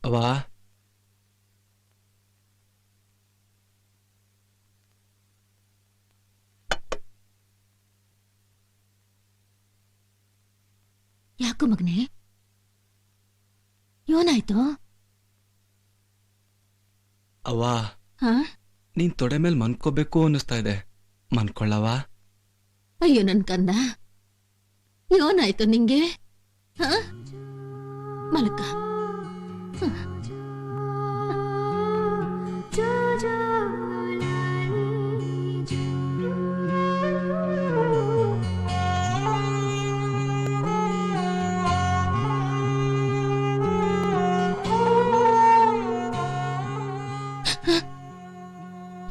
ಅವ್ವ ಯಾಕೋ ಮಗನೇ, ಏನಾಯ್ತು? ಅವ್ವ ನೀನ್ ತೊಡೆ ಮೇಲೆ ಮನ್ಕೋಬೇಕು ಅನ್ನಿಸ್ತಾ ಇದೆ, ಮನ್ಕೊಳ್ಳವಾ? ಅಯ್ಯೋ ನನ್ ಕಂದ, ಏನಾಯ್ತು ನಿಂಗೆ? ಮಲಕ.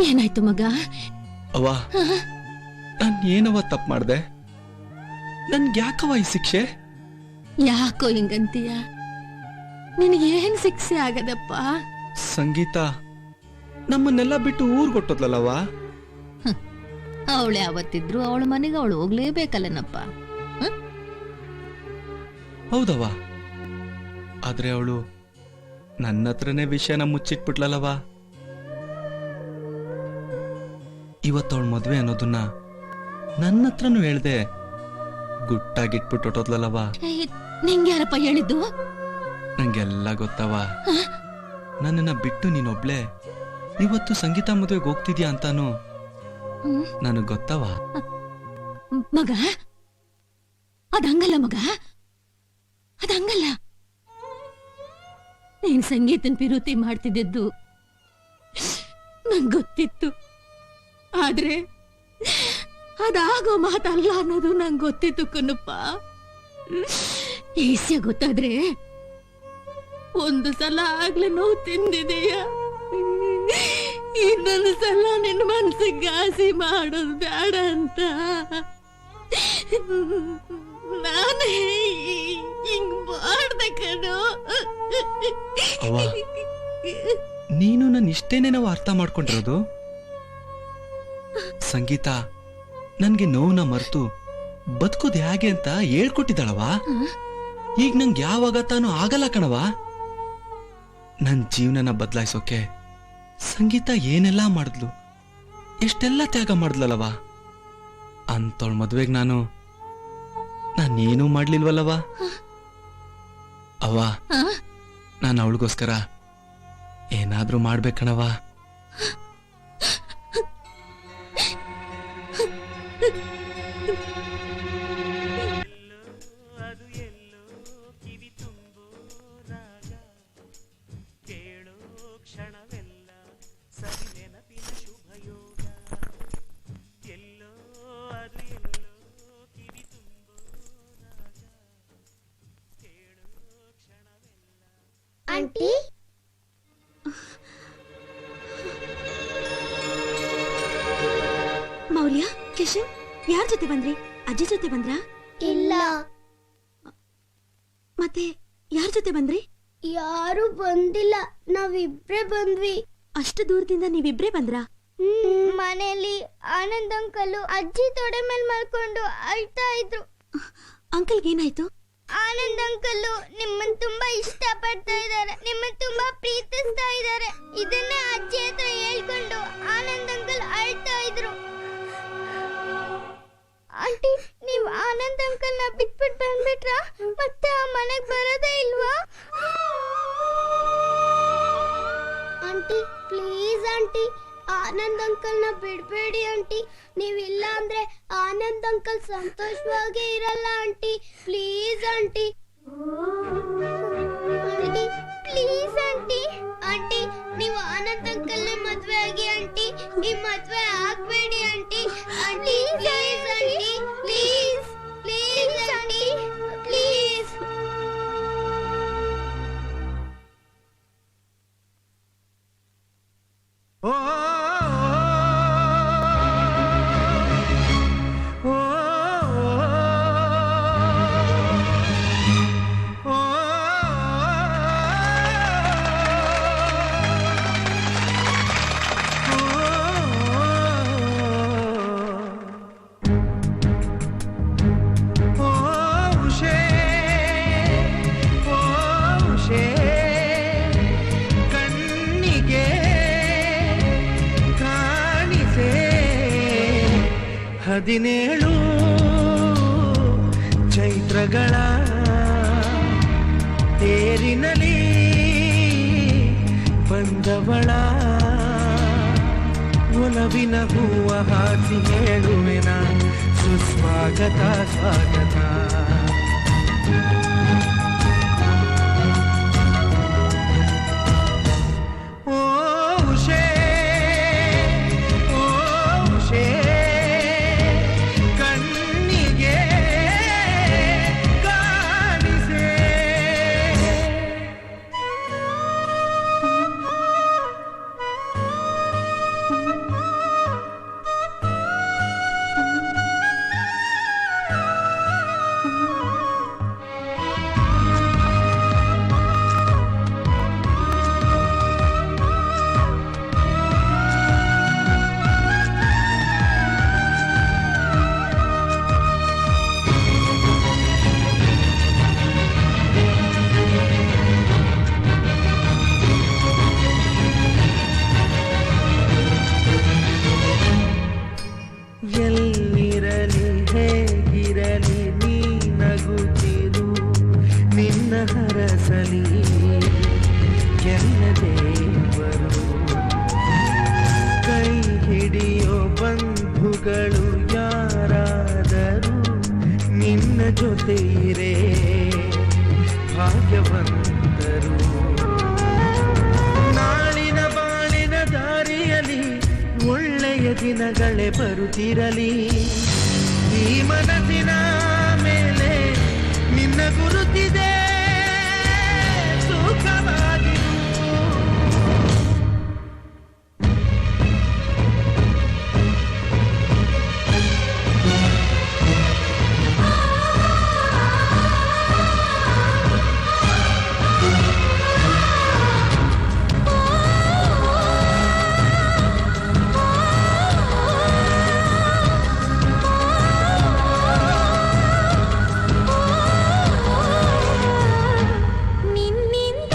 ಏನಾಯ್ತು ಮಗ? ಅವ್ವ ನಾನ್ ಏನವ ತಪ್ಪು ಮಾಡ್ದೆ? ನನ್ಗೆ ಯಾಕವ ಈ ಶಿಕ್ಷೆ? ಯಾಕೋ ಹಿಂಗಂತೀಯ? ನಿನಗೇನ್ ಶಿಕ್ಷೆ ಆಗದಪ್ಪ? ಸಂಗೀತ ನಮ್ಮನ್ನೆಲ್ಲ ಬಿಟ್ಟು ಊರ್ಗೊಟ್ಟದ್ಲಲ್ಲವ. ಅವಳು ಯಾವತ್ತಿದ್ರು ಅವಳ ಮನೆಗೆ ಅವಳು ಹೋಗ್ಲೇಬೇಕಲ್ಲನಪ್ಪ. ಹೌದವ, ಆದ್ರೆ ಅವಳು ನನ್ನ ಹತ್ರನೇ ವಿಷಯನ ಮುಚ್ಚಿಟ್ಬಿಟ್ಲಲ್ಲವ. ಇವತ್ತವಳ ಮದ್ವೆ ಅನ್ನೋದನ್ನ ನನ್ನ ಹತ್ರನೂ ಹೇಳ್ದೆ ಗುಟ್ಟಾಗಿಟ್ಬಿಟ್ಟು ಹೊಟ್ಟೋದ್ಲಲ್ಲವ. ನಿಂಗೆ ಯಾರಪ್ಪ ಹೇಳಿದ್ದು? ನಂಗೆಲ್ಲ ಗೊತ್ತವ. ನನ್ನನ್ನ ಬಿಟ್ಟು ನೀನೊಬ್ಳೆ ಇವತ್ತು ಸಂಗೀತ ಮದುವೆಗೆ ಹೋಗ್ತಿದ್ಯಾ ಅಂತಾನು ನನಗ್ ಗೊತ್ತವ. ಮಗ ಅದಂಗಲ್ಲ, ಮಗ ಅದಂಗಲ್ಲ. ನೀನ್ ಸಂಗೀತನ್ ಪಿರುತಿ ಮಾಡ್ತಿದ್ದು ನಂಗೆ ಗೊತ್ತಿತ್ತು, ಆದ್ರೆ ಅದಾಗೋ ಮಾತಲ್ಲ ಅನ್ನೋದು ನಂಗೆ ಗೊತ್ತಿತ್ತು ಕಣಪ್ಪ. ಈಸ್ಯ ಗೊತ್ತಾದ್ರೆ ಒಂದು ಸಲ ಆಗ್ಲೇ ನೋವು ತಿಂದಿದೀಯ, ಇನ್ನೊಂದು ಸಲ ನಿನ್ನ ಮನ್ಸಿಗೆ ಘಾಸಿ ಮಾಡೋದು ಬೇಡ ಅಂತ ನಾನೇ ಹಿಂಗ್ ಮಾಡ್ದೆ ಕಣೋ. ನೀನು ನನ್ನ ಇಷ್ಟೇನೆ ನಾವು ಅರ್ಥ ಮಾಡ್ಕೊಂಡಿರೋದು. ಸಂಗೀತ ನನ್ಗೆ ನೋವನ್ನ ಮರೆತು ಬದುಕೋದು ಹೇಗೆ ಅಂತ ಹೇಳ್ಕೊಟ್ಟಿದ್ದಾಳವ. ಈಗ ನಂಗೆ ಯಾವಾಗ ತಾನು ಆಗಲ್ಲ ಕಣವ. ನನ್ ಜೀವನನ ಬದಲಾಯಿಸೋಕೆ ಸಂಗೀತ ಏನೆಲ್ಲ ಮಾಡಿದ್ಲು, ಎಷ್ಟೆಲ್ಲ ತ್ಯಾಗ ಮಾಡಿದ್ಲಲ್ಲವ. ಅಂತವಳ ಮದ್ವೆಗೆ ನಾನೇನೂ ಮಾಡ್ಲಿಲ್ವಲ್ಲವ. ಅವ್ವ ನಾನು ಅವಳಿಗೋಸ್ಕರ ಏನಾದ್ರೂ ಮಾಡ್ಬೇಕಣವ. ಆಂಟಿ, ಮೌಲ್ಯ, ಕಿಶನ್ ಯಾರ ಜೊತೆ ಬಂದ್ರಿ? ಅಜ್ಜಿ ಜೊತೆ ಬಂದ್ರಾ? ಇಲ್ಲ. ಮತ್ತೆ ಯಾರ ಜೊತೆ ಬಂದ್ರಿ? ಯಾರು ಬಂದಿಲ್ಲ, ನಾವಿಬ್ರೇ ಬಂದ್ವಿ. ಅಷ್ಟು ದೂರದಿಂದ ನೀವಿಬ್ರೇ ಬಂದ್ರಾ? ಮನೆಯಲ್ಲಿ ಆನಂದ್ ಅಂಕಲ್ ಅಜ್ಜಿ ತೊಡೆ ಮೇಲೆ ಮಲ್ಕೊಂಡು ಅಳ್ತಾ ಇದ್ರು. ಅಂಕಲ್ಗೆ ಏನಾಯ್ತು? ಆನಂದ್ ಅಂಕಲ್ ನಿಮ್ಮನ್ ತುಂಬಾ ಇಷ್ಟ ಪಡ್ತಾ ಇದ್ದಾರೆ, ನಿಮ್ಮನ್ ತುಂಬಾ ಪ್ರೀತಿಸ್ತಾ ಇದ್ದಾರೆ. ಇದನ್ನೇ ಅಜ್ಜಿ ಹತ್ರ ಹೇಳ್ಕೊಂಡು ಆನಂದ್ ಅಂಕಲ್ ಅಳ್ತಾ ಇದ್ರು. ಆಂಟಿ, ನೀವ್ ಆನಂದ್ ಅಂಕಲ್ ನ ಬಿಟ್ಬಿಟ್ಟು ಬಂದ್ಬಿಟ್ರಾ? ಮತ್ತೆ ಆ ಮನೆಗ್ ಬರೋದೇ ಇಲ್ವಾ? Aunty please aunty, Anand uncle ನ ಬಿಡ್ಬೇಡಿ ಆಂಟಿ. ನೀವಿಲ್ಲ ಅಂದ್ರೆ ಆನಂದ್ ಅಂಕಲ್ ಸಂತೋಷವಾಗಿ ಇರಲ್ಲ aunty. Please aunty, aunty please aunty. Aunty ನೀವು ಆನಂದ್ ಅಂಕಲ್ ನ ಮದ್ವೆ ಆಗಿ ಆಂಟಿ, ಈ ಮದ್ವೆ ಆಗ್ಬೇಡಿ aunty. Aunty please aunty, please please aunty, please. 17 ಚೈತ್ರಗಳ ತೇರಿನಲಿ ಬಂದವಳ ಒಲವಿನ ಹೂವ ಹಾಸಿ ಹೇಳುವೆನ ಸುಸ್ವಾಗತ ಸ್ವಾಗತ. ಎಲ್ಲಿರಲಿ ಹೇಗಿರಲಿ ನೀ ನಗುತ್ತಿರು ನಿನ್ನ ಹರಸಲಿ ಎಲ್ಲ ದೇವರು. ಕೈ ಹಿಡಿಯೋ ಬಂಧುಗಳು ಯಾರಾದರೂ ನಿನ್ನ ಜೊತೆ ಇರೇ ಭಾಗ್ಯವಂತರು. ನಾಳಿನ ಬಾಳಿನ ದಾರಿಯಲಿ ಒಳ್ಳೆಯ ದಿನಗಳೇ ಬರುತ್ತಿರಲಿ. ಈ ಮನಸ್ಸಿನ ಮೇಲೆ ನಿನ್ನ ಗುರುತಿದೆ ಸುಖವಾಗಿರು. ನಿನ್ನಿಂದ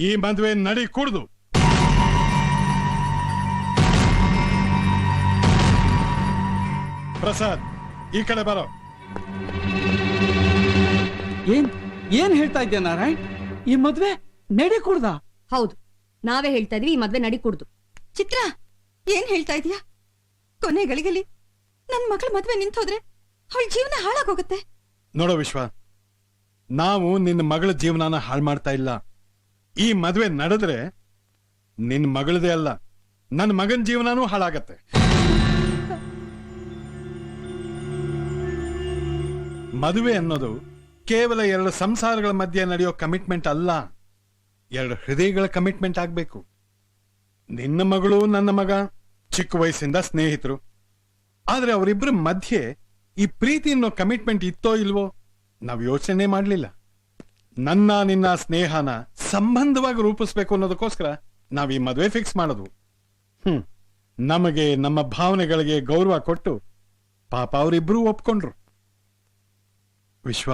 ಈ ಮದುವೆ ನಡಿ ಕುಡ್ದು. ಪ್ರಸಾದ್, ಈ ಕಡೆ ಬರೋ. ಏನ್ ಹೇಳ್ತಾ ಇದ್ಯಾ ನಾರಾಯಣ್? ಈ ಮದ್ವೆ ನಡಿ ಕುಡ್ದ? ಹೌದು, ನಾವೇ ಹೇಳ್ತಾ ಇದೀವಿ ಈ ಮದ್ವೆ ನಡಿ ಕುಡ್ದು. ಚಿತ್ರ, ಏನ್ ಹೇಳ್ತಾ ಇದೀಯಾ? ಕೊನೆ ಗಳಿಗೆಲಿ ನನ್ ಮಗಳ ಮದ್ವೆ ನಿಂತೋದ್ರೆ ಅವಳ ಜೀವನ ಹಾಳಾಗೋಗುತ್ತೆ. ನೋಡೋ ವಿಶ್ವ, ನಾವು ನಿನ್ನ ಮಗಳ ಜೀವನಾನ ಹಾಳು ಮಾಡ್ತಾ ಇಲ್ಲ. ಈ ಮದುವೆ ನಡೆದ್ರೆ ನಿನ್ನ ಮಗಳದೇ ಅಲ್ಲ, ನನ್ನ ಮಗನ ಜೀವನಾನೂ ಹಾಳಾಗತ್ತೆ. ಮದುವೆ ಅನ್ನೋದು ಕೇವಲ ಎರಡು ಸಂಸಾರಗಳ ಮಧ್ಯೆ ನಡೆಯೋ ಕಮಿಟ್ಮೆಂಟ್ ಅಲ್ಲ, ಎರಡು ಹೃದಯಗಳ ಕಮಿಟ್ಮೆಂಟ್ ಆಗ್ಬೇಕು. ನಿನ್ನ ಮಗಳು ನನ್ನ ಮಗ ಚಿಕ್ಕ ವಯಸ್ಸಿಂದ ಸ್ನೇಹಿತರು. ಆದ್ರೆ ಅವರಿಬ್ಬರ ಮಧ್ಯೆ ಈ ಪ್ರೀತಿ ಅನ್ನೋ ಕಮಿಟ್ಮೆಂಟ್ ಇತ್ತೋ ಇಲ್ವೋ ನಾವು ಯೋಚನೆ ಮಾಡಲಿಲ್ಲ. ನನ್ನ ನಿನ್ನ ಸ್ನೇಹನ ಸಂಬಂಧವಾಗಿ ರೂಪಿಸ್ಬೇಕು ಅನ್ನೋದಕ್ಕೋಸ್ಕರ ನಾವ್ ಈ ಮದುವೆ ಫಿಕ್ಸ್ ಮಾಡೋದು. ನಮಗೆ ನಮ್ಮ ಭಾವನೆಗಳಿಗೆ ಗೌರವ ಕೊಟ್ಟು ಪಾಪ ಅವರಿಬ್ರು ಒಪ್ಕೊಂಡ್ರು. ವಿಶ್ವ,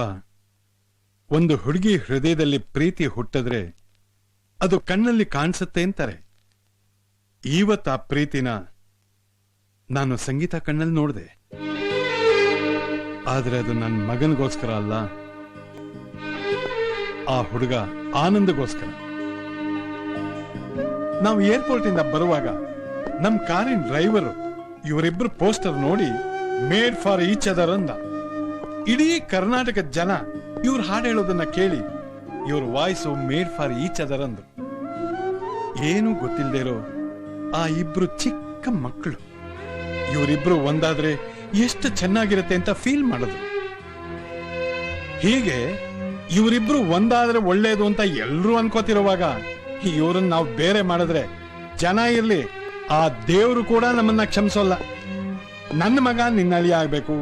ಒಂದು ಹುಡುಗಿ ಹೃದಯದಲ್ಲಿ ಪ್ರೀತಿ ಹುಟ್ಟಿದ್ರೆ ಅದು ಕಣ್ಣಲ್ಲಿ ಕಾಣಿಸುತ್ತೆ ಅಂತಾರೆ. ಇವತ್ತು ಆ ಪ್ರೀತಿನ ನಾನು ಸಂಗೀತ ಕಣ್ಣಲ್ಲಿ ನೋಡಿದೆ. ಆದ್ರೆ ಅದು ನನ್ನ ಮಗನಿಗೋಸ್ಕರ ಅಲ್ಲ, ಆ ಹುಡುಗ ಆನಂದಗೋಸ್ಕರ. ನಾವು ಏರ್ಪೋರ್ಟ್ ಇಂದ ಬರುವಾಗ ನಮ್ ಕಾರಿನ ಡ್ರೈವರ್ ಇವರಿಬ್ರು ಪೋಸ್ಟರ್ ನೋಡಿ ಮೇಡ್ ಫಾರ್ ಈಚ್ ಅದರ್ ಅಂದ. ಇಡೀ ಕರ್ನಾಟಕದ ಜನ ಇವ್ರು ಹಾಡು ಹೇಳೋದನ್ನ ಕೇಳಿ ಇವ್ರ voice made for each other ಅಂದ್ರು. ಏನು ಗೊತ್ತಿಲ್ಲದೆ ಇರೋ ಆ ಇಬ್ರು ಚಿಕ್ಕ ಮಕ್ಕಳು ಇವರಿಬ್ರು ಒಂದಾದ್ರೆ ಎಷ್ಟು ಚೆನ್ನಾಗಿರುತ್ತೆ ಅಂತ ಫೀಲ್ ಮಾಡಿದ್ರು. ಹೀಗೆ ಇವರಿಬ್ರು ಒಂದಾದ್ರೆ ಒಳ್ಳೇದು ಅಂತ ಎಲ್ರೂ ಅನ್ಕೋತಿರುವಾಗ ಇವ್ರನ್ನ ನಾವು ಬೇರೆ ಮಾಡಿದ್ರೆ ಜನ ಇರ್ಲಿ, ಆ ದೇವರು ಕೂಡ ನಮ್ಮನ್ನ ಕ್ಷಮಿಸೋಲ್ಲ. ನನ್ನ ಮಗ ನಿನ್ನ ಅಳಿಯ ಆಗ್ಬೇಕು,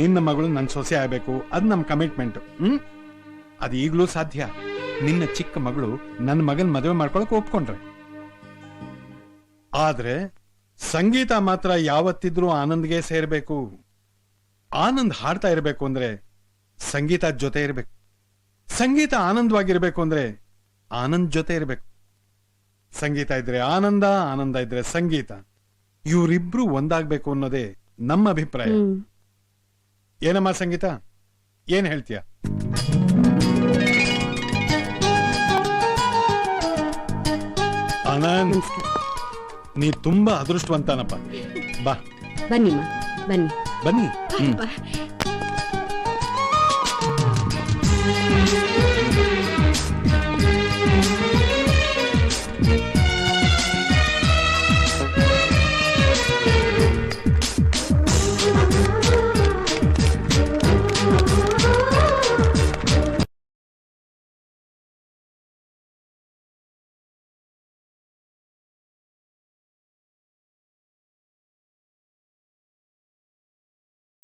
ನಿನ್ನ ಮಗಳು ನನ್ನ ಸೊಸೆ ಆಗ್ಬೇಕು, ಅದು ನಮ್ಮ ಕಮಿಟ್ಮೆಂಟ್. ಅದು ಈಗಲೂ ಸಾಧ್ಯ. ನಿನ್ನ ಚಿಕ್ಕ ಮಗಳು ನನ್ನ ಮಗನ ಮದುವೆ ಮಾಡ್ಕೊಳಕ್ ಒಪ್ಕೊಂಡ್ರೆ. ಆದ್ರೆ ಸಂಗೀತ ಮಾತ್ರ ಯಾವತ್ತಿದ್ರೂ ಆನಂದ್ಗೆ ಸೇರ್ಬೇಕು. ಆನಂದ್ ಹಾಡ್ತಾ ಇರ್ಬೇಕು ಅಂದ್ರೆ ಸಂಗೀತ ಜೊತೆ ಇರ್ಬೇಕು. ಸಂಗೀತ ಆನಂದವಾಗಿರ್ಬೇಕು ಅಂದ್ರೆ ಆನಂದ್ ಜೊತೆ ಇರ್ಬೇಕು. ಸಂಗೀತ ಇದ್ರೆ ಆನಂದ, ಆನಂದ ಇದ್ರೆ ಸಂಗೀತ. ಇವರಿಬ್ರು ಒಂದಾಗ್ಬೇಕು ಅನ್ನೋದೇ ನಮ್ಮ ಅಭಿಪ್ರಾಯ. ಏನಮ್ಮ ಸಂಗೀತ, ಏನ್ ಹೇಳ್ತೀಯ? ಆನಂದ್, ನೀ ತುಂಬಾ ಅದೃಷ್ಟವಂತನಪ್ಪ. ಬಾ ಬನ್ನಿ ಬನ್ನಿ ಬನ್ನಿ.